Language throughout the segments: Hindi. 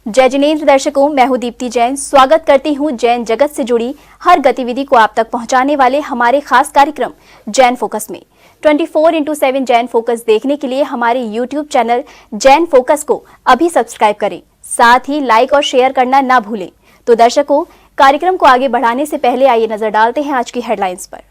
जय जिनेंद्र दर्शकों, मैं हूं दीप्ति जैन। स्वागत करती हूं जैन जगत से जुड़ी हर गतिविधि को आप तक पहुंचाने वाले हमारे खास कार्यक्रम जैन फोकस में। 24/7 जैन फोकस देखने के लिए हमारे YouTube चैनल जैन फोकस को अभी सब्सक्राइब करें। साथ ही लाइक और शेयर करना ना भूलें। तो दर्शकों, कार्यक्रम को आगे बढ़ाने से पहले आइए नजर डालते हैं आज की हेडलाइंस पर।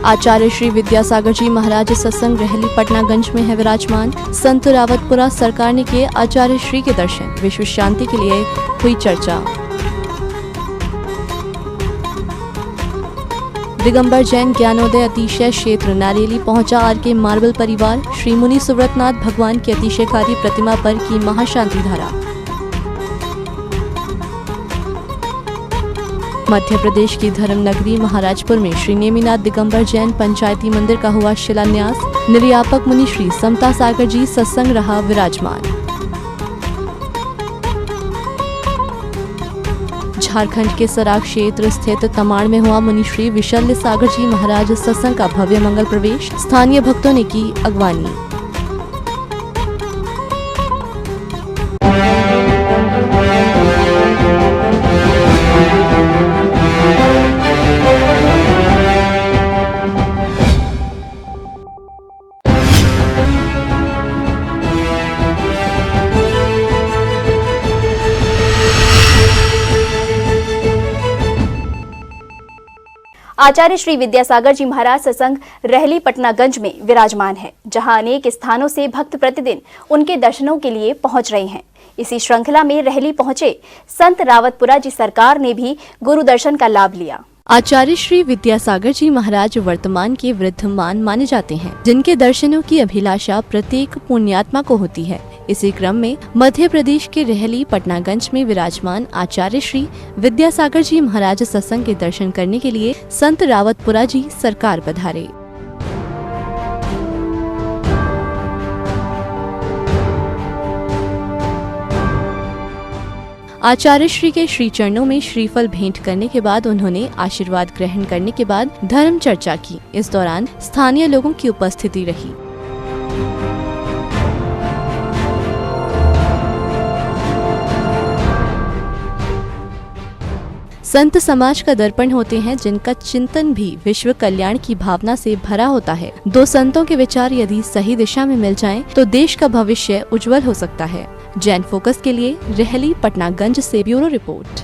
आचार्य श्री विद्यासागर जी महाराज सत्संग रहली पटनागंज में है विराजमान। संत रावतपुरा सरकार ने किए आचार्य श्री के दर्शन। विश्व शांति के लिए हुई चर्चा। दिगंबर जैन ज्ञानोदय अतिशय क्षेत्र नारेली पहुंचा आर.के. मार्बल परिवार। श्री मुनि सुव्रतनाथ भगवान की अतिशयकारी प्रतिमा पर की महाशांति धारा। मध्य प्रदेश की धर्म नगरी महाराजपुर में श्री नेमिनाथ दिगंबर जैन पंचायती मंदिर का हुआ शिलान्यास। निर्यापक मुनि श्री समता सागर जी सत्संग रहा विराजमान। झारखंड के सराग क्षेत्र स्थित तमाड़ में हुआ मुनि श्री विशल्य सागर जी महाराज सत्संग का भव्य मंगल प्रवेश। स्थानीय भक्तों ने की अगवानी। आचार्य श्री विद्यासागर जी महाराज सत्संग रहली पटनागंज में विराजमान है, जहां अनेक स्थानों से भक्त प्रतिदिन उनके दर्शनों के लिए पहुंच रहे हैं। इसी श्रृंखला में रहली पहुंचे संत रावतपुरा जी सरकार ने भी गुरु दर्शन का लाभ लिया। आचार्य श्री विद्यासागर जी महाराज वर्तमान के वृद्धमान माने जाते हैं, जिनके दर्शनों की अभिलाषा प्रत्येक पुण्यात्मा को होती है। इसी क्रम में मध्य प्रदेश के रहली पटनागंज में विराजमान आचार्य श्री विद्यासागर जी महाराज सत्संग के दर्शन करने के लिए संत रावतपुरा जी सरकार पधारे। आचार्य श्री के श्री चरणों में श्रीफल भेंट करने के बाद उन्होंने आशीर्वाद ग्रहण करने के बाद धर्म चर्चा की। इस दौरान स्थानीय लोगों की उपस्थिति रही। संत समाज का दर्पण होते हैं, जिनका चिंतन भी विश्व कल्याण की भावना से भरा होता है। दो संतों के विचार यदि सही दिशा में मिल जाएं, तो देश का भविष्य उज्जवल हो सकता है। जैन फोकस के लिए रहली पटनागंज से ब्यूरो रिपोर्ट।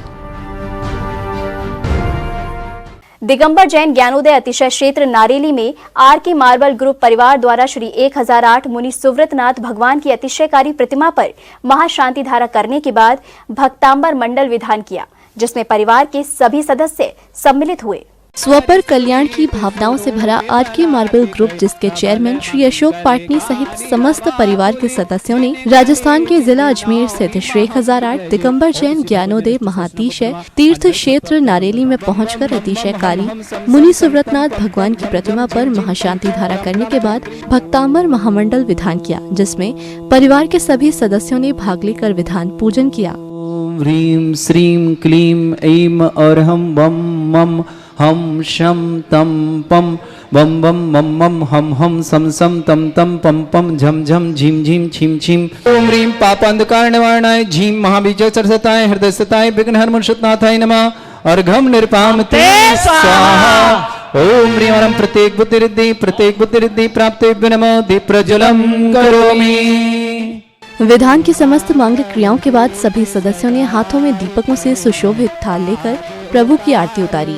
दिगंबर जैन ज्ञानोदय अतिशय क्षेत्र नारेली में आर.के. मार्बल ग्रुप परिवार द्वारा श्री 1008 मुनि सुव्रतनाथ भगवान की अतिशयकारी प्रतिमा पर महाशांति धारा करने के बाद भक्तांबर मंडल विधान किया, जिसमें परिवार के सभी सदस्य सम्मिलित हुए। स्वपर कल्याण की भावनाओं से भरा आर.के. मार्बल ग्रुप, जिसके चेयरमैन श्री अशोक पाटनी सहित समस्त परिवार के सदस्यों ने राजस्थान के जिला अजमेर स्थित श्री 1008 दिगंबर जैन ज्ञानोदय महातिशय तीर्थ क्षेत्र नारेली में पहुंचकर अतिशयकारी मुनि सुव्रतनाथ भगवान की प्रतिमा पर महाशांति धारा करने के बाद भक्तांबर महामंडल विधान किया, जिसमें परिवार के सभी सदस्यों ने भाग लेकर विधान पूजन किया। ह्रीं श्रीं क्लीं ऐं और हम बम मम हम शम तम पम बम बम मम मम हम सम सम तम तम पम पम झम झम झीम झीम छीम छीम। ओम ह्रीं पापांधकार निवारणाय झीम महाबीज सरसताय हृदय सताय विघ्न हर मुर्शतनाथाय नमः। अर्घम निर्पामते स्वाहा। ओम ह्रीं वरम प्रत्येक बुद्धिरिद्धि प्राप्ते नमो दीप्रज्वलम करोमि। विधान की समस्त मांग क्रियाओं के बाद सभी सदस्यों ने हाथों में दीपकों से सुशोभित थाल लेकर प्रभु की आरती उतारी।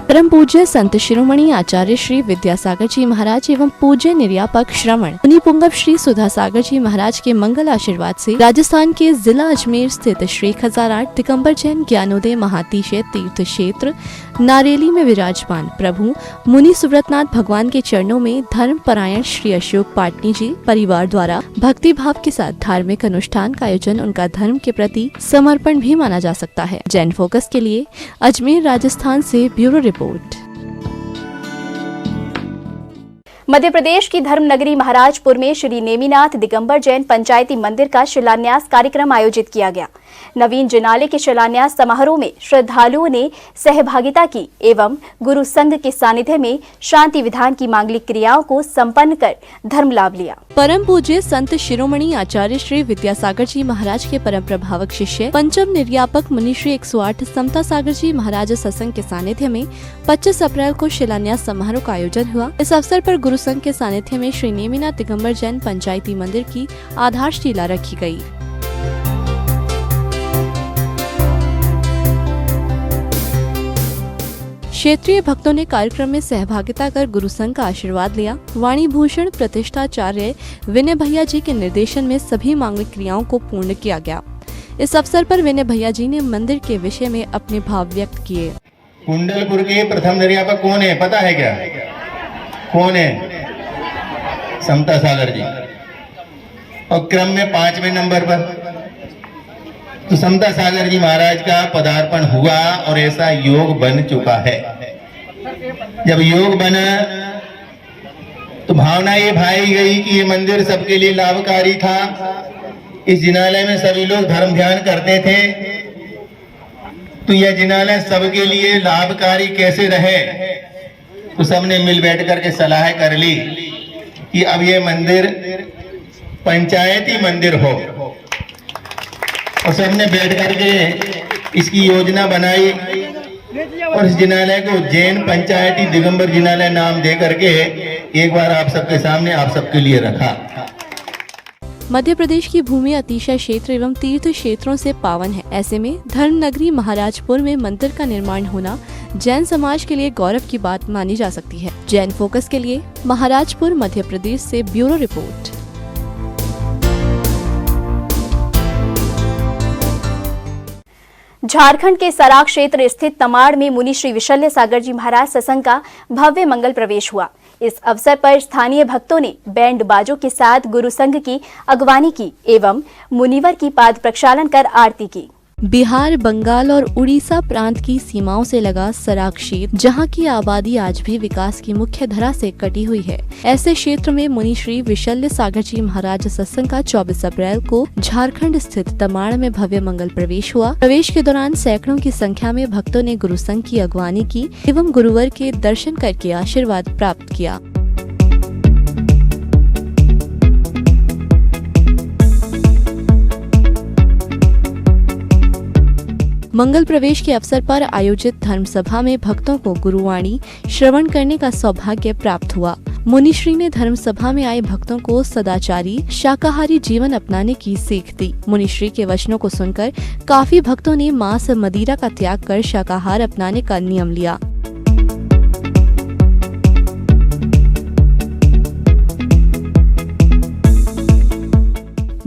परम पूज्य संत शिरोमणि आचार्य श्री विद्यासागर जी महाराज एवं पूज्य निर्यापक श्रवण मुनि पुंगव श्री सुधा सागर जी महाराज के मंगल आशीर्वाद से राजस्थान के जिला अजमेर स्थित श्री 1008 दिगंबर जैन ज्ञानोदय महातिशय तीर्थ क्षेत्र नारेली में विराजमान प्रभु मुनि सुव्रतनाथ भगवान के चरणों में धर्म परायण श्री अशोक पाटनी जी परिवार द्वारा भक्ति भाव के साथ धार्मिक अनुष्ठान का आयोजन उनका धर्म के प्रति समर्पण भी माना जा सकता है। जैन फोकस के लिए अजमेर राजस्थान से ब्यूरो रिपोर्ट। मध्य प्रदेश की धर्म नगरी महाराजपुर में श्री नेमिनाथ दिगंबर जैन पंचायती मंदिर का शिलान्यास कार्यक्रम आयोजित किया गया। नवीन जिनालय के शिलान्यास समारोह में श्रद्धालुओं ने सहभागिता की एवं गुरु संघ के सानिध्य में शांति विधान की मांगलिक क्रियाओं को संपन्न कर धर्म लाभ लिया। परम पूज्य संत शिरोमणि आचार्य श्री विद्यासागर जी महाराज के परम प्रभावक शिष्य पंचम निर्यापक मुनि श्री 108 समता सागर जी महाराज सत्संग के सानिध्य में 25 अप्रैल को शिलान्यास समारोह का आयोजन हुआ। इस अवसर पर गुरु संघ के सानिध्य में श्री नेमिनाथ दिगंबर जैन पंचायती मंदिर की आधारशिला रखी गयी। क्षेत्रीय भक्तों ने कार्यक्रम में सहभागिता कर गुरु संघ का आशीर्वाद लिया। वाणी भूषण प्रतिष्ठाचार्य विनय भैया जी के निर्देशन में सभी मांगलिक क्रियाओं को पूर्ण किया गया। इस अवसर पर विनय भैया जी ने मंदिर के विषय में अपने भाव व्यक्त किए। कुंडलपुर के प्रथम निर्यापक कौन है, पता है क्या? कौन है? समता सागर जी। और क्रम में 5वें नंबर पर तो समता सागर जी महाराज का पदार्पण हुआ और ऐसा योग बन चुका है। जब योग बना तो भावना ये भाई गई कि ये मंदिर सबके लिए लाभकारी था। इस जिनालय में सभी लोग धर्म ध्यान करते थे, तो यह जिनालय सबके लिए लाभकारी कैसे रहे, तो सबने मिल बैठ करके सलाह कर ली कि अब ये मंदिर पंचायती मंदिर हो। और सबने बैठ करके इसकी योजना बनाई और इस जिनालय को जैन पंचायती दिगंबर जिनालय नाम दे करके एक बार आप सबके सामने आप सबके लिए रखा। मध्य प्रदेश की भूमि अतिशय क्षेत्र एवं तीर्थ क्षेत्रों से पावन है। ऐसे में धर्म नगरी महाराजपुर में मंदिर का निर्माण होना जैन समाज के लिए गौरव की बात मानी जा सकती है। जैन फोकस के लिए महाराजपुर मध्य प्रदेश से ब्यूरो रिपोर्ट। झारखंड के सराक क्षेत्र स्थित तमाड़ में मुनि श्री विशल्य सागर जी महाराज सत्संग का भव्य मंगल प्रवेश हुआ। इस अवसर पर स्थानीय भक्तों ने बैंड बाजों के साथ गुरु संघ की अगवानी की एवं मुनिवर की पाद प्रक्षालन कर आरती की। बिहार, बंगाल और उड़ीसा प्रांत की सीमाओं से लगा सराक क्षेत्र, जहां की आबादी आज भी विकास की मुख्य धारा से कटी हुई है। ऐसे क्षेत्र में मुनि श्री विशल्य सागर जी महाराज सत्संग का 24 अप्रैल को झारखंड स्थित तमाड़ में भव्य मंगल प्रवेश हुआ। प्रवेश के दौरान सैकड़ों की संख्या में भक्तों ने गुरु संघ की अगवानी की एवं गुरुवर के दर्शन करके आशीर्वाद प्राप्त किया। मंगल प्रवेश के अवसर पर आयोजित धर्म सभा में भक्तों को गुरुवाणी श्रवण करने का सौभाग्य प्राप्त हुआ। मुनिश्री ने धर्म सभा में आए भक्तों को सदाचारी शाकाहारी जीवन अपनाने की सीख दी। मुनिश्री के वचनों को सुनकर काफी भक्तों ने मांस मदिरा का त्याग कर शाकाहार अपनाने का नियम लिया।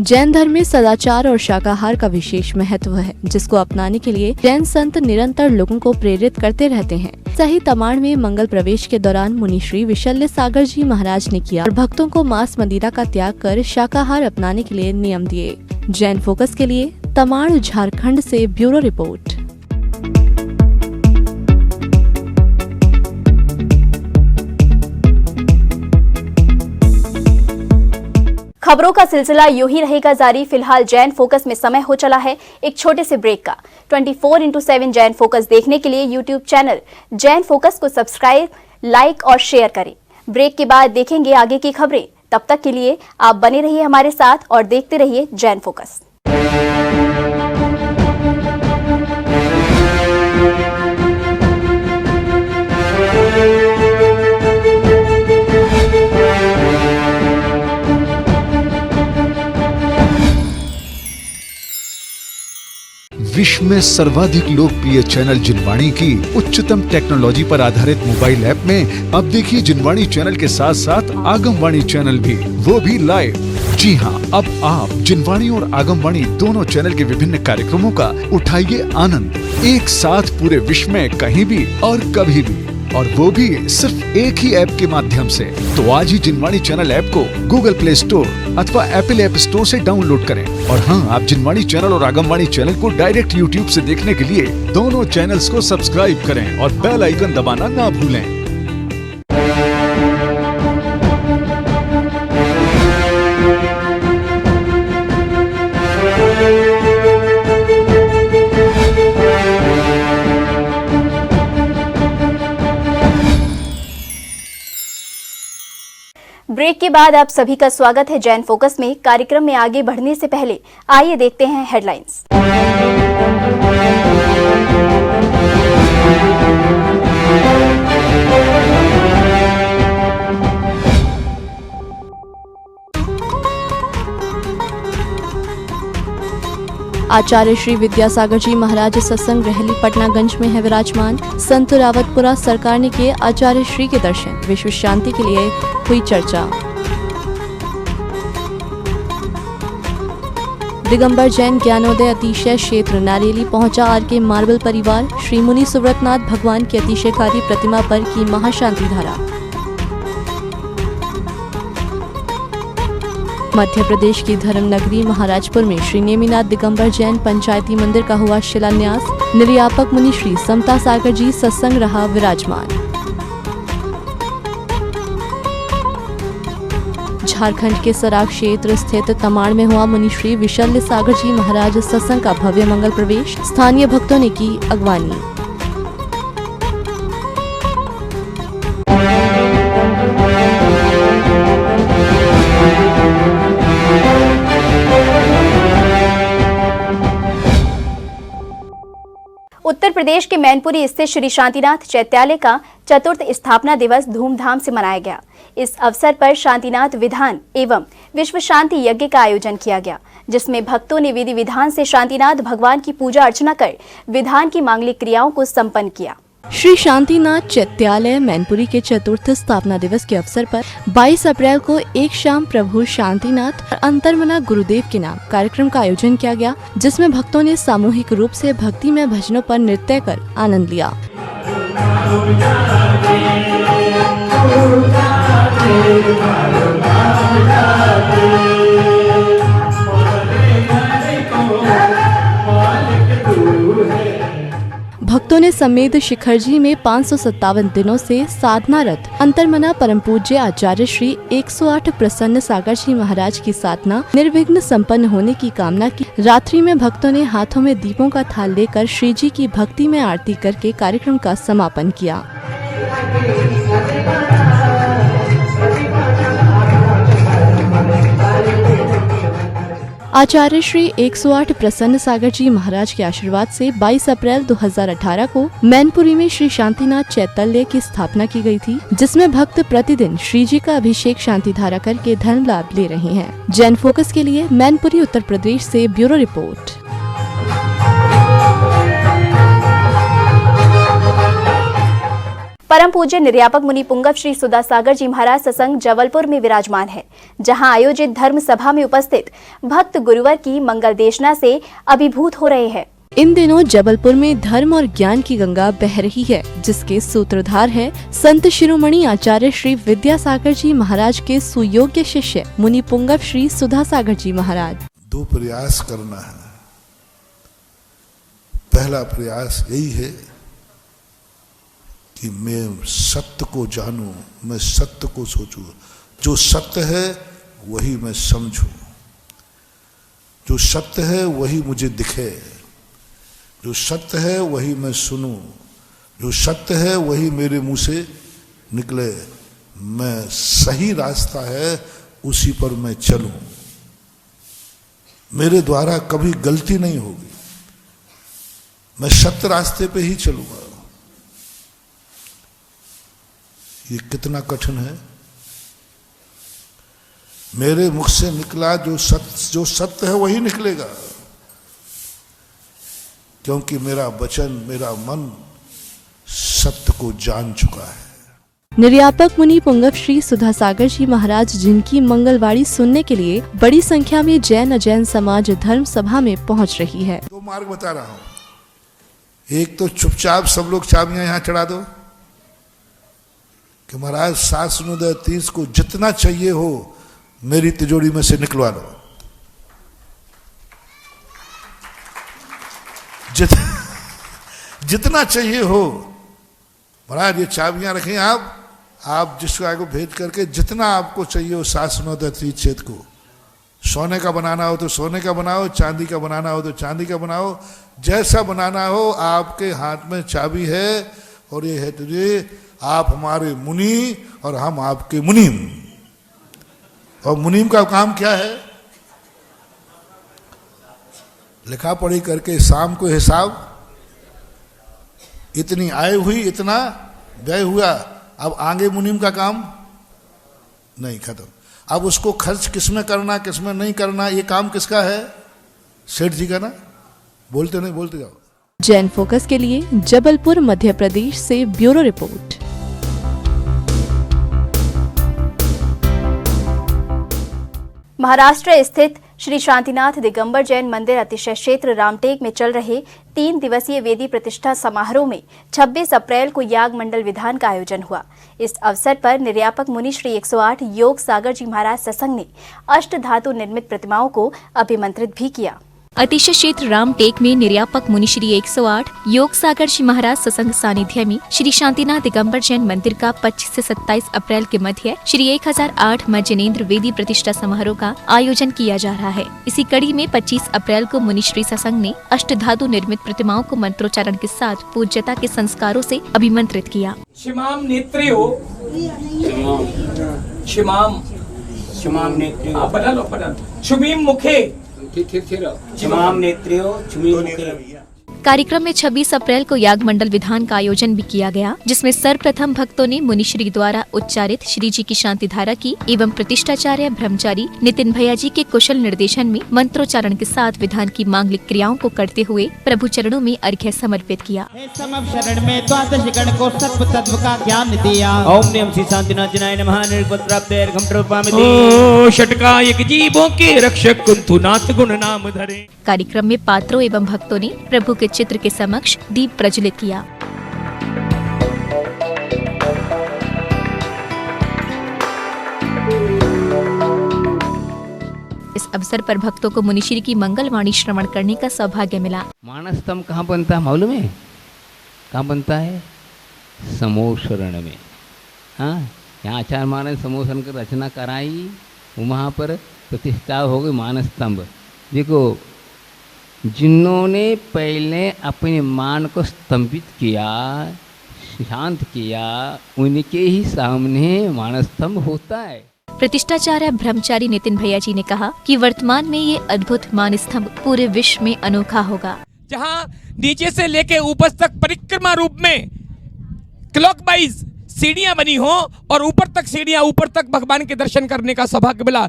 जैन धर्म में सदाचार और शाकाहार का विशेष महत्व है, जिसको अपनाने के लिए जैन संत निरंतर लोगों को प्रेरित करते रहते हैं। सही तमाड़ में मंगल प्रवेश के दौरान मुनि श्री विशल्य सागर जी महाराज ने किया और भक्तों को मांस मदिरा का त्याग कर शाकाहार अपनाने के लिए नियम दिए। जैन फोकस के लिए तमाड़ झारखंड से ब्यूरो रिपोर्ट। खबरों का सिलसिला यूं ही रहेगा जारी। फिलहाल जैन फोकस में समय हो चला है एक छोटे से ब्रेक का। 24/7 जैन फोकस देखने के लिए यूट्यूब चैनल जैन फोकस को सब्सक्राइब, लाइक और शेयर करें। ब्रेक के बाद देखेंगे आगे की खबरें। तब तक के लिए आप बने रहिए हमारे साथ और देखते रहिए जैन फोकस। विश्व में सर्वाधिक लोकप्रिय चैनल जिनवाणी की उच्चतम टेक्नोलॉजी पर आधारित मोबाइल ऐप में अब देखिए जिनवाणी चैनल के साथ साथ आगमवाणी चैनल भी, वो भी लाइव। जी हाँ, अब आप जिनवाणी और आगमवाणी दोनों चैनल के विभिन्न कार्यक्रमों का उठाइए आनंद एक साथ पूरे विश्व में कहीं भी और कभी भी, और वो भी सिर्फ एक ही ऐप के माध्यम से। तो आज ही जिनवाणी चैनल ऐप को गूगल प्ले स्टोर अथवा एप्पल ऐप स्टोर से डाउनलोड करें। और हाँ, आप जिनवाणी चैनल और आगमवाणी चैनल को डायरेक्ट यूट्यूब से देखने के लिए दोनों चैनल्स को सब्सक्राइब करें और बेल आइकन दबाना ना भूलें। ब्रेक के बाद आप सभी का स्वागत है जैन फोकस में। कार्यक्रम में आगे बढ़ने से पहले आइए देखते हैं हेडलाइंस। आचार्य श्री विद्यासागर जी महाराज सत्संग रहली पटनागंज में है विराजमान। संत रावतपुरा सरकार ने किए आचार्य श्री के दर्शन। विश्व शांति के लिए हुई चर्चा। दिगंबर जैन ज्ञानोदय अतिशय क्षेत्र नारेली पहुंचा आर.के. मार्बल परिवार। श्री मुनि सुव्रतनाथ भगवान की अतिशयकारी प्रतिमा पर की महाशांति धारा। मध्य प्रदेश की धर्म नगरी महाराजपुर में श्री नेमिनाथ दिगंबर जैन पंचायती मंदिर का हुआ शिलान्यास। निर्यापक मुनि श्री समता सागर जी सत्संग रहा विराजमान। झारखंड के सराग क्षेत्र स्थित तमाड़ में हुआ मुनि श्री विशल्य सागर जी महाराज सत्संग का भव्य मंगल प्रवेश। स्थानीय भक्तों ने की अगवानी। उत्तर प्रदेश के मैनपुरी स्थित श्री शांतिनाथ चैत्यालय का चतुर्थ स्थापना दिवस धूमधाम से मनाया गया। इस अवसर पर शांतिनाथ विधान एवं विश्व शांति यज्ञ का आयोजन किया गया, जिसमें भक्तों ने विधि विधान से शांतिनाथ भगवान की पूजा अर्चना कर विधान की मांगलिक क्रियाओं को संपन्न किया। श्री शांतिनाथ चैत्यालय मैनपुरी के चतुर्थ स्थापना दिवस के अवसर पर 22 अप्रैल को एक शाम प्रभु शांतिनाथ और अंतर्मना गुरुदेव के नाम कार्यक्रम का आयोजन किया गया, जिसमें भक्तों ने सामूहिक रूप से भक्तिमय भजनों पर नृत्य कर आनंद लिया। भक्तों ने समेत शिखर जी में 557 दिनों से साधनारत अंतर्मना परम पूज्य आचार्य श्री 108 प्रसन्न सागर जी महाराज की साधना निर्विघ्न संपन्न होने की कामना की। रात्रि में भक्तों ने हाथों में दीपों का थाल लेकर श्री जी की भक्ति में आरती करके कार्यक्रम का समापन किया। आचार्य श्री 108 प्रसन्न सागर जी महाराज के आशीर्वाद से 22 अप्रैल 2018 को मैनपुरी में श्री शांतिनाथ चैत्यालय की स्थापना की गई थी, जिसमें भक्त प्रतिदिन श्री जी का अभिषेक शांति धारा करके धर्म लाभ ले रहे हैं। जैन फोकस के लिए मैनपुरी उत्तर प्रदेश से ब्यूरो रिपोर्ट। परम पूज्य निर्यापक मुनि पुंगव श्री सुधा सागर जी महाराज सत्संग जबलपुर में विराजमान है, जहां आयोजित धर्म सभा में उपस्थित भक्त गुरुवर की मंगल देशना से अभिभूत हो रहे हैं। इन दिनों जबलपुर में धर्म और ज्ञान की गंगा बह रही है, जिसके सूत्रधार है संत शिरोमणि आचार्य श्री विद्यासागर जी महाराज के सुयोग्य शिष्य मुनि पुंगव श्री सुधा सागर जी महाराज। दो प्रयास करना है। पहला प्रयास यही है कि मैं सत्य को जानूं, मैं सत्य को सोचूं। जो सत्य है वही मैं समझूं, जो सत्य है वही मुझे दिखे, जो सत्य है वही मैं सुनूं, जो सत्य है वही मेरे मुंह से निकले। मैं सही रास्ता है उसी पर मैं चलूं, मेरे द्वारा कभी गलती नहीं होगी, मैं सत्य रास्ते पे ही चलूंगा। ये कितना कठिन है। मेरे मुख से निकला जो सत्य है वही निकलेगा, क्योंकि मेरा वचन, मेरा मन सत्य को जान चुका है। निर्यापक मुनि पुंगव श्री सुधा सागर जी महाराज, जिनकी मंगलवाड़ी सुनने के लिए बड़ी संख्या में जैन अजैन समाज धर्म सभा में पहुंच रही है। दो मार्ग बता रहा हूं। एक तो चुपचाप सब लोग चाबियां यहां चढ़ा दो कि महाराज 7/30 को जितना चाहिए हो मेरी तिजोरी में से निकलवा लो। जितना चाहिए हो महाराज, ये चाबियां रखें आप जिसको आगे भेज करके जितना आपको चाहिए हो 7/30 क्षेत्र को। सोने का बनाना हो तो सोने का बनाओ, चांदी का बनाना हो तो चांदी का बनाओ, जैसा बनाना हो आपके हाथ में चाबी है। और ये है तुझे, आप हमारे मुनि और हम आपके मुनि। और मुनीम का काम क्या है? लिखा पढ़ी करके शाम को हिसाब, इतनी आय हुई, इतना व्यय हुआ, अब आगे मुनीम का काम नहीं, खत्म। अब उसको खर्च किसमें करना, किसमें नहीं करना, ये काम किसका है? सेठ जी का ना। बोलते नहीं, बोलते जाओ। जैन फोकस के लिए जबलपुर मध्य प्रदेश से ब्यूरो रिपोर्ट। महाराष्ट्र स्थित श्री शांतिनाथ दिगंबर जैन मंदिर अतिशय क्षेत्र रामटेक में चल रहे 3 दिवसीय वेदी प्रतिष्ठा समारोह में 26 अप्रैल को याग मंडल विधान का आयोजन हुआ। इस अवसर पर निर्यापक मुनि श्री 108 योग सागर जी महाराज सत्संग ने अष्ट धातु निर्मित प्रतिमाओं को अभिमंत्रित भी किया। अतिशय क्षेत्र रामटेक में निर्यापक मुनि श्री 108 योग सागर जी महाराज सत्संग सानिध्य में श्री शांतिनाथ दिगंबर जैन मंदिर का 25 से 27 अप्रैल के मध्य श्री 1008 मज्जनेन्द्र वेदी प्रतिष्ठा समारोह का आयोजन किया जा रहा है। इसी कड़ी में 25 अप्रैल को मुनि श्री सत्संग ने अष्ट धातु निर्मित प्रतिमाओं को मंत्रोच्चारण के साथ पूज्यता के संस्कारों से अभिमंत्रित किया। शिमाम नेत्रियो, शिमाम शिमाम नेत्रियो, बदल लो बदल, शुभीम मुखे, शिमाम नेत्रियो, शुभीम मुखे। कार्यक्रम में 26 अप्रैल को याग मंडल विधान का आयोजन भी किया गया, जिसमें सर्वप्रथम भक्तों ने मुनिश्री द्वारा उच्चारित श्री जी की शांति धारा की एवं प्रतिष्ठाचार्य ब्रह्मचारी नितिन भैया जी के कुशल निर्देशन में मंत्रोच्चारण के साथ विधान की मांगलिक क्रियाओं को करते हुए प्रभु चरणों में अर्घ्य समर्पित किया। शरण में द्वादश गण को सत्व तत्व का ज्ञान दिया। ओम नमः श्री शांतिनाथ जनाय नमः। निर्गुण प्राप्त अर्घम प्रपामिति। ओ षटकायक जीवों के रक्षक कुंतु नाथ गुण नाम धरे। कार्यक्रम में पात्रों एवं भक्तों ने प्रभु के चित्र के समक्ष दीप प्रज्वलित किया। इस अवसर पर भक्तों को मुनिश्री की मंगलवाणी श्रवण करने का सौभाग्य मिला। मानस तम कहाँ बनता है मालूम है? कहाँ बनता है? समोशरण में। हाँ, यहाँ आचार्य महाराज ने समोशरण की रचना कराई, वहाँ पर प्रतिष्ठा हो गई मानस स्तंभ। देखो, जिन्होंने पहले अपने मान को स्तंभित किया, शांत किया, उनके ही सामने मानस स्तंभ होता है। प्रतिष्ठाचार्य ब्रह्मचारी नितिन भैया जी ने कहा कि वर्तमान में ये अद्भुत मान स्तंभ पूरे विश्व में अनोखा होगा, जहाँ नीचे से लेके ऊपर तक परिक्रमा रूप में क्लॉकवाइज सीढ़ियां बनी हो और ऊपर तक सीढ़ियां, ऊपर तक भगवान के दर्शन करने का सौभाग्य मिला।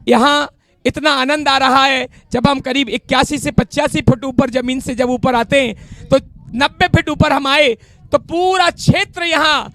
यहाँ इतना आनंद आ रहा है, जब हम करीब 81 से 85 फुट ऊपर जमीन से जब ऊपर आते हैं तो 90 फुट ऊपर हम आए तो पूरा क्षेत्र यहाँ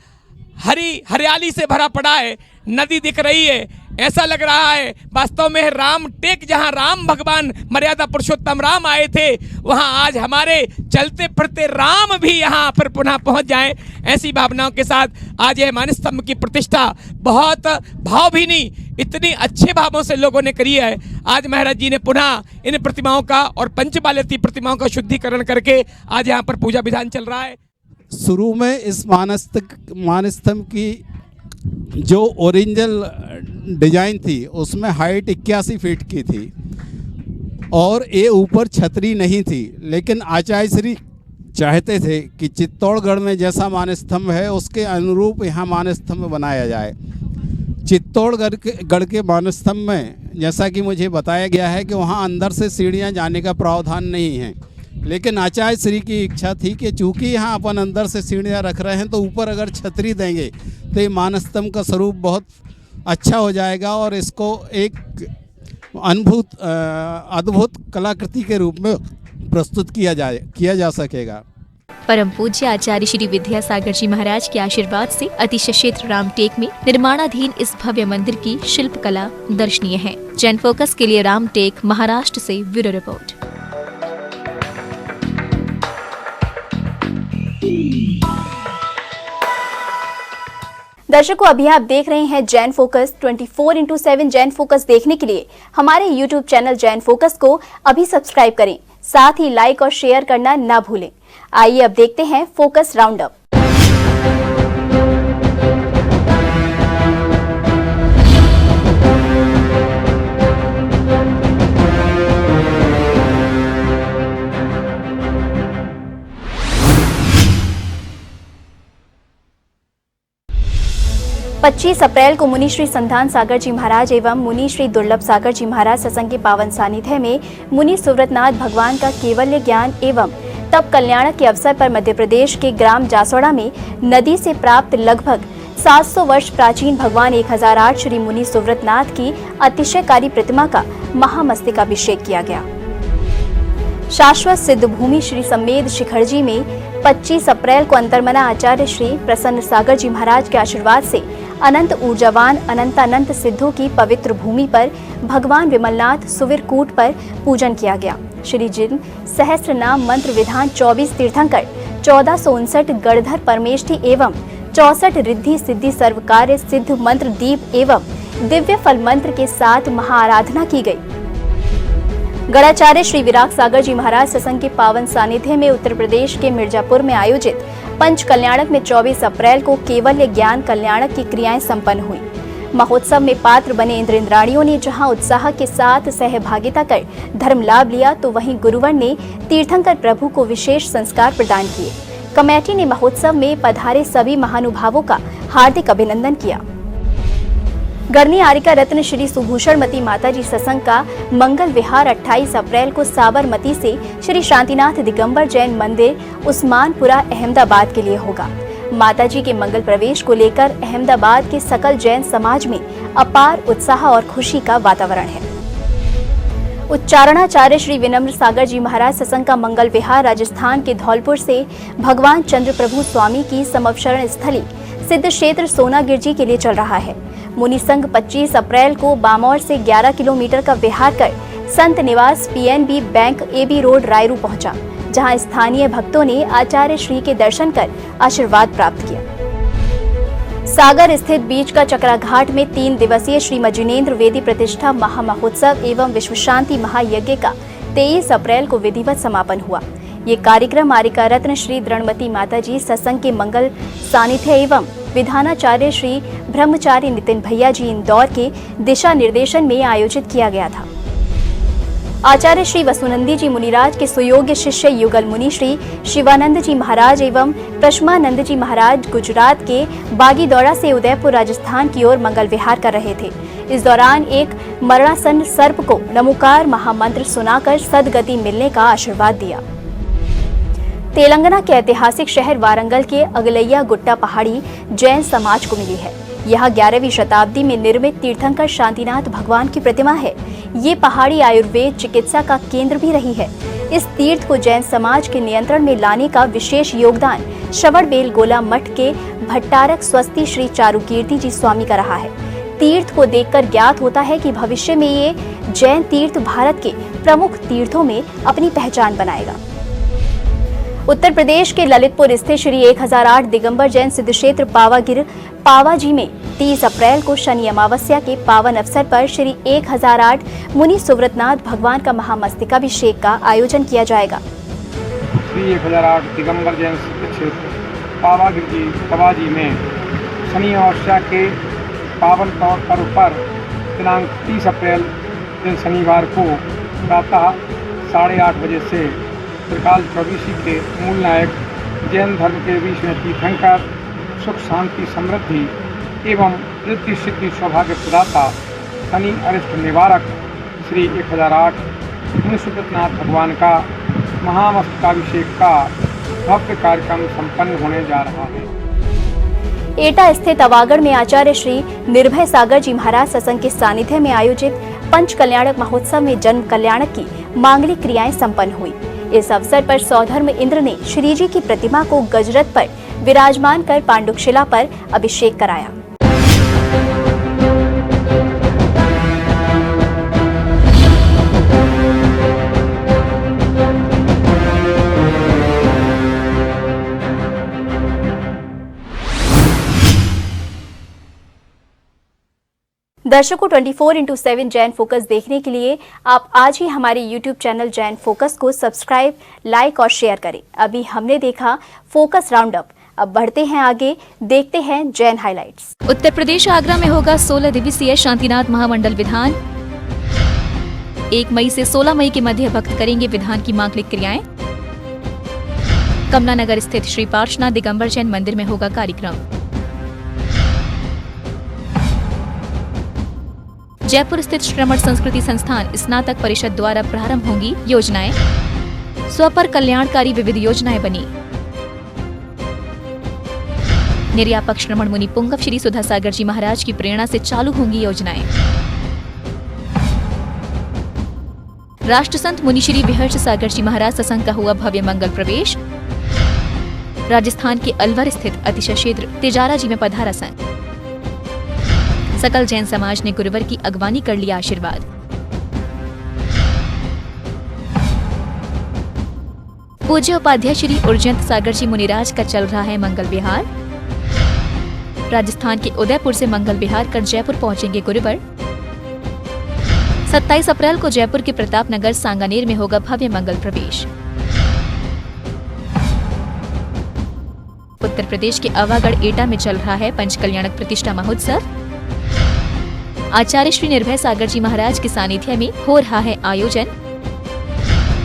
हरियाली से भरा पड़ा है, नदी दिख रही है, ऐसा लग रहा है वास्तव में रामटेक, जहाँ राम भगवान मर्यादा पुरुषोत्तम राम आए थे, वहाँ आज हमारे चलते फिरते राम भी यहाँ पर पुनः पहुँच जाएं। ऐसी भावनाओं के साथ आज यह मानस्तंभ की प्रतिष्ठा बहुत भावभीनी, इतनी अच्छे भावों से लोगों ने करी है। आज महाराज जी ने पुनः इन प्रतिमाओं का और पंचबालती प्रतिमाओं का शुद्धिकरण करके आज यहाँ पर पूजा विधान चल रहा है। शुरू में इस मानस्तंभ की जो ओरिजिनल डिजाइन थी उसमें हाइट 81 फीट की थी और ये ऊपर छतरी नहीं थी, लेकिन आचार्य श्री चाहते थे कि चित्तौड़गढ़ में जैसा स्तंभ है उसके अनुरूप यहाँ मानस्तंभ बनाया जाए। चित्तौड़गढ़ के स्तंभ में जैसा कि मुझे बताया गया है कि वहाँ अंदर से सीढ़ियाँ जाने का प्रावधान नहीं है, लेकिन आचार्य श्री की इच्छा थी कि चूंकि यहाँ अपन अंदर से सीढ़ियाँ रख रहे हैं तो ऊपर अगर छतरी देंगे तो ये मानस्तंभ का स्वरूप बहुत अच्छा हो जाएगा और इसको एक अद्भुत कलाकृति के रूप में प्रस्तुत किया जा सकेगा। परम पूज्य आचार्य श्री विद्यासागर जी महाराज के आशीर्वाद से अतिशय क्षेत्र रामटेक में निर्माणाधीन इस भव्य मंदिर की शिल्प कला दर्शनीय है। जैन फोकस के लिए रामटेक महाराष्ट्र से ब्यूरो रिपोर्ट। दर्शकों, अभी आप देख रहे हैं जैन फोकस 24/7। जैन फोकस देखने के लिए हमारे YouTube चैनल जैन फोकस को अभी सब्सक्राइब करें, साथ ही लाइक और शेयर करना ना भूलें। आइए अब देखते हैं फोकस राउंड अप। 25 अप्रैल को मुनि श्री संधान सागर जी महाराज एवं मुनि श्री दुर्लभ सागर जी महाराज सत्संग के पावन सानिध्य में मुनि सुव्रतनाथ भगवान का केवल्य ज्ञान एवं तप कल्याण के अवसर पर मध्य प्रदेश के ग्राम जासोड़ा में नदी से प्राप्त लगभग 700 वर्ष प्राचीन भगवान 1008 श्री मुनि सुव्रतनाथ की अतिशयकारी प्रतिमा का महामस्तकाभिषेक किया गया। शाश्वत सिद्ध भूमि श्री सम्मेद शिखरजी में 25 अप्रैल को अंतर्मना आचार्य श्री प्रसन्न सागर जी महाराज के आशीर्वाद से अनंत ऊर्जावान अनंत सिद्धों की पवित्र भूमि पर भगवान विमलनाथ सुवीरकूट पर पूजन किया गया। श्री जिन सहस्त्र नाम मंत्र विधान 24 तीर्थंकर 1459 गणधर परमेष्ठी एवं 64 रिद्धि सिद्धि सर्व कार्य सिद्ध मंत्र दीप एवं दिव्य फल मंत्र के साथ महाआराधना की गई। गणाचार्य श्री विराग सागर जी महाराज सत्संग के पावन सानिध्य में उत्तर प्रदेश के मिर्जापुर में आयोजित पंच कल्याणक में 24 अप्रैल को केवल्य ज्ञान कल्याणक की क्रियाएं संपन्न हुई। महोत्सव में पात्र बने इंद्र इंद्राणियों ने जहां उत्साह के साथ सहभागिता कर धर्म लाभ लिया, तो वहीं गुरुवर ने तीर्थंकर प्रभु को विशेष संस्कार प्रदान किए। कमेटी ने महोत्सव में पधारे सभी महानुभावों का हार्दिक अभिनंदन किया। गढ़नी आरिका रत्न श्री सुभूषणमती माताजी सत्संग का मंगल विहार 28 अप्रैल को साबरमती से श्री शांतिनाथ दिगंबर जैन मंदिर उस्मानपुरा अहमदाबाद के लिए होगा। माताजी के मंगल प्रवेश को लेकर अहमदाबाद के सकल जैन समाज में अपार उत्साह और खुशी का वातावरण है। उच्चारणाचार्य श्री विनम्र सागर जी महाराज सत्संग का मंगल विहार राजस्थान के धौलपुर से भगवान चंद्र प्रभु स्वामी की समवशरण स्थली सिद्ध क्षेत्र सोनागिर जी के लिए चल रहा है। मुनि संघ 25 अप्रैल को बामौर से 11 किलोमीटर का विहार कर संत निवास PNB bank AB road Rairu पहुंचा, जहां स्थानीय भक्तों ने आचार्य श्री के दर्शन कर आशीर्वाद प्राप्त किया। सागर स्थित बीच का चक्रा घाट में 3 दिवसीय श्री मजिनेन्द्र वेदी प्रतिष्ठा महामहोत्सव एवं विश्व शांति महायज्ञ का 23 अप्रैल को विधिवत समापन हुआ। ये कार्यक्रम आरिका रत्न श्री द्रणमती माताजी सत्संग के मंगल सानिध्य एवं विधानाचार्य श्री ब्रह्मचारी नितिन भैया जी इंदौर के दिशा निर्देशन में आयोजित किया गया था। आचार्य श्री वसुनंदी जी मुनिराज के सुयोग्य शिष्य युगल मुनि श्री शिवानंद जी महाराज एवं प्रशमानंद जी महाराज गुजरात के बागीदौड़ा से उदयपुर राजस्थान की ओर मंगल विहार कर रहे थे। इस दौरान एक मरणासन सर्प को नमोकार महामंत्र सुनाकर सदगति मिलने का आशीर्वाद दिया। तेलंगाना के ऐतिहासिक शहर वारंगल के अगलैया गुट्टा पहाड़ी जैन समाज को मिली है। यहाँ 11वीं शताब्दी में निर्मित तीर्थंकर शांतिनाथ भगवान की प्रतिमा है। ये पहाड़ी आयुर्वेद चिकित्सा का केंद्र भी रही है। इस तीर्थ को जैन समाज के नियंत्रण में लाने का विशेष योगदान श्रवणबेल गोला मठ के भट्टारक स्वस्ति श्री चारुकीर्ति जी स्वामी का रहा है। तीर्थ को देखकर ज्ञात होता है कि भविष्य में ये जैन तीर्थ भारत के प्रमुख तीर्थों में अपनी पहचान बनाएगा। उत्तर प्रदेश के ललितपुर स्थित श्री 1008 दिगंबर जैन सिद्ध क्षेत्र पावागिर पावाजी में 30 अप्रैल को शनि अमावस्या के पावन अवसर पर श्री 1008 मुनि सुव्रतनाथ भगवान का महामस्तकाभिषेक का आयोजन किया जाएगा। श्री 1008 दिगंबर जैन सिद्ध क्षेत्र पावागिर पावाजी में शनि अमावस्या के पावन पर्व पर दिनांक 30 अप्रैल दिन शनिवार को प्रातः 8:30 बजे से त्रिकाल चौबीसी के मूल नायक जैन धर्म के बीच में तीर्थंकर सुख शांति समृद्धि एवं रिद्धि सिद्धि सौभाग्य प्रदाता शनि अरिष्ट निवारक श्री 1008 मुनि सुव्रतनाथ भगवान का महामस्तकाभिषेक का भव्य कार्यक्रम संपन्न होने जा रहा है। एटा स्थित अवागढ़ में आचार्य श्री निर्भय सागर जी महाराज सत्संग के सानिध्य में आयोजित पंच कल्याणक महोत्सव में जन्म कल्याणक की मांगलिक क्रियाएं संपन्न हुई। इस अवसर पर सौधर्म इंद्र ने श्री जी की प्रतिमा को गजरथ पर विराजमान कर पांडुशिला पर अभिषेक कराया। दर्शकों 24/7 जैन फोकस देखने के लिए आप आज ही हमारे YouTube चैनल जैन फोकस को सब्सक्राइब, लाइक और शेयर करें। अभी हमने देखा फोकस राउंड अप, अब बढ़ते हैं आगे, देखते हैं जैन हाइलाइट्स। उत्तर प्रदेश आगरा में होगा 16 दिवसीय शांतिनाथ महामंडल विधान। 1 मई से 16 मई के मध्य भक्त करेंगे विधान की मांगलिक क्रियाएं। कमला नगर स्थित श्री पार्श्वनाथ दिगंबर जैन मंदिर में होगा कार्यक्रम। जयपुर स्थित श्रमण संस्कृति संस्थान स्नातक परिषद द्वारा प्रारंभ होंगी योजनाएं। स्वपर कल्याणकारी विविध योजनाएं बनी। निर्यापक श्रमण मुनि पुंगव श्री सुधा सागर जी महाराज की प्रेरणा से चालू होंगी योजनाएं। राष्ट्र संत मुनि श्री विहर्ष सागर जी महाराज सत्संग का हुआ भव्य मंगल प्रवेश। राजस्थान के अलवर स्थित अतिशय क्षेत्र तिजारा जी में पधारा संत। सकल जैन समाज ने गुरुवर की अगवानी कर लिया आशीर्वाद। पूज्य उपाध्याय श्री उर्जंत सागर जी मुनिराज का चल रहा है मंगल विहार। राजस्थान के उदयपुर से मंगल विहार कर जयपुर पहुंचेंगे गुरुवर। 27 अप्रैल को जयपुर के प्रताप नगर सांगानेर में होगा भव्य मंगल प्रवेश। उत्तर प्रदेश के अवागढ़ एटा में चल रहा है पंचकल्याणक प्रतिष्ठा महोत्सव। आचार्य श्री निर्भय सागर जी महाराज के सानिध्य में हो रहा है आयोजन।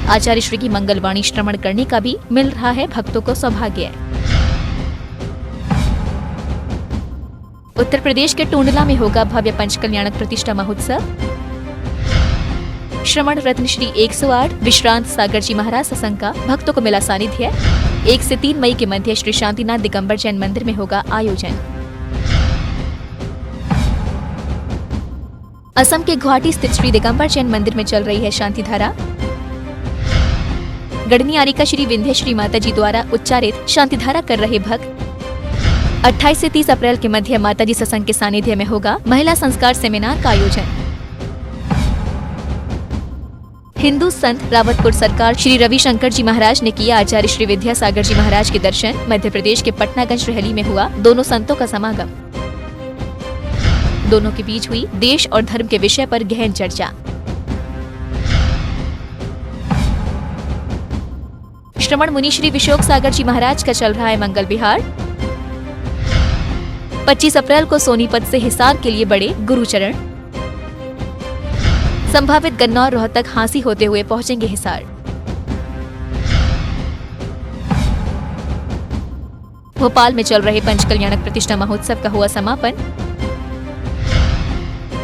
आचार्य श्री की मंगलवाणी श्रवण करने का भी मिल रहा है भक्तों को सौभाग्य। उत्तर प्रदेश के टूंडला में होगा भव्य पंचकल्याणक प्रतिष्ठा महोत्सव। श्रमण रत्न श्री 108 विश्रांत सागर जी महाराज सत्संग का भक्तों को मिला सानिध्य। 1 से 3 मई के मध्य श्री शांतिनाथ दिगंबर जैन मंदिर में होगा आयोजन। असम के गुवाहाटी स्थित श्री दिगंबर जैन मंदिर में चल रही है शांति धारा। गढ़नी आरिका श्री विंध्यश्री माता जी द्वारा उच्चारित शांति धारा कर रहे भक्त। 28 से 30 अप्रैल के मध्य माताजी सत्संग के सानिध्य में होगा महिला संस्कार सेमिनार का आयोजन। हिंदू संत रावतपुर सरकार श्री रविशंकर जी महाराज ने किया आचार्य श्री विद्यासागर जी महाराज के दर्शन। मध्य प्रदेश के पटनागंज रहली में हुआ दोनों संतों का समागम। दोनों के बीच हुई देश और धर्म के विषय पर गहन चर्चा। श्रमण मुनि श्री विशोक सागर जी महाराज का चल रहा है मंगल विहार। 25 अप्रैल को सोनीपत से हिसार के लिए बड़े गुरुचरण। संभावित गन्नौर रोहतक हांसी होते हुए पहुंचेंगे हिसार। भोपाल में चल रहे पंचकल्याणक प्रतिष्ठा महोत्सव का हुआ समापन।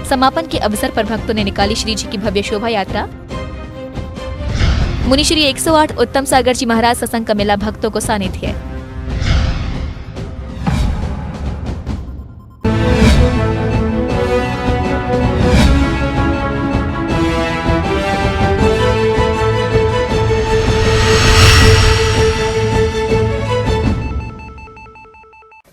समापन के अवसर पर भक्तों ने निकाली श्री जी की भव्य शोभा यात्रा। मुनि श्री 108 उत्तम सागर जी महाराज सत्संग का मिला भक्तों को सानिध्य।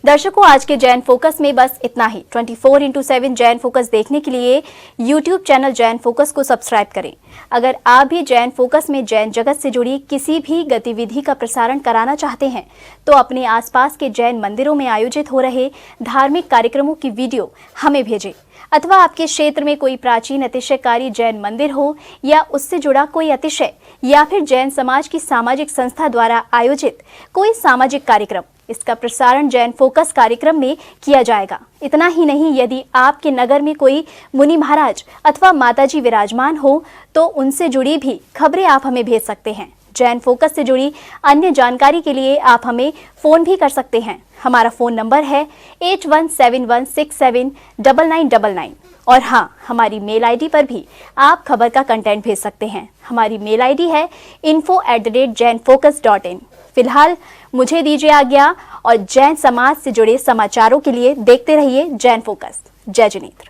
दर्शकों, आज के जैन फोकस में बस इतना ही। 24/7 जैन फोकस देखने के लिए YouTube चैनल जैन फोकस को सब्सक्राइब करें। अगर आप भी जैन फोकस में जैन जगत से जुड़ी किसी भी गतिविधि का प्रसारण कराना चाहते हैं तो अपने आसपास के जैन मंदिरों में आयोजित हो रहे धार्मिक कार्यक्रमों की वीडियो हमें भेजें। अथवा आपके क्षेत्र में कोई प्राचीन अतिशयकारी जैन मंदिर हो या उससे जुड़ा कोई अतिशय, या फिर जैन समाज की सामाजिक संस्था द्वारा आयोजित कोई सामाजिक कार्यक्रम, इसका प्रसारण जैन फोकस कार्यक्रम में किया जाएगा। इतना ही नहीं, यदि आपके नगर में कोई मुनि महाराज अथवा माताजी विराजमान हो तो उनसे जुड़ी भी खबरें आप हमें भेज सकते हैं। जैन फोकस से जुड़ी अन्य जानकारी के लिए आप हमें फोन भी कर सकते हैं। हमारा फोन नंबर है 8171679999। और हाँ, हमारी मेल आईडी पर भी आप खबर का कंटेंट भेज सकते हैं। हमारी मेल आईडी है info@jainfocus.in। फिलहाल मुझे दीजिए आज्ञा और जैन समाज से जुड़े समाचारों के लिए देखते रहिए जैन फोकस। जय जिनेन्द्र।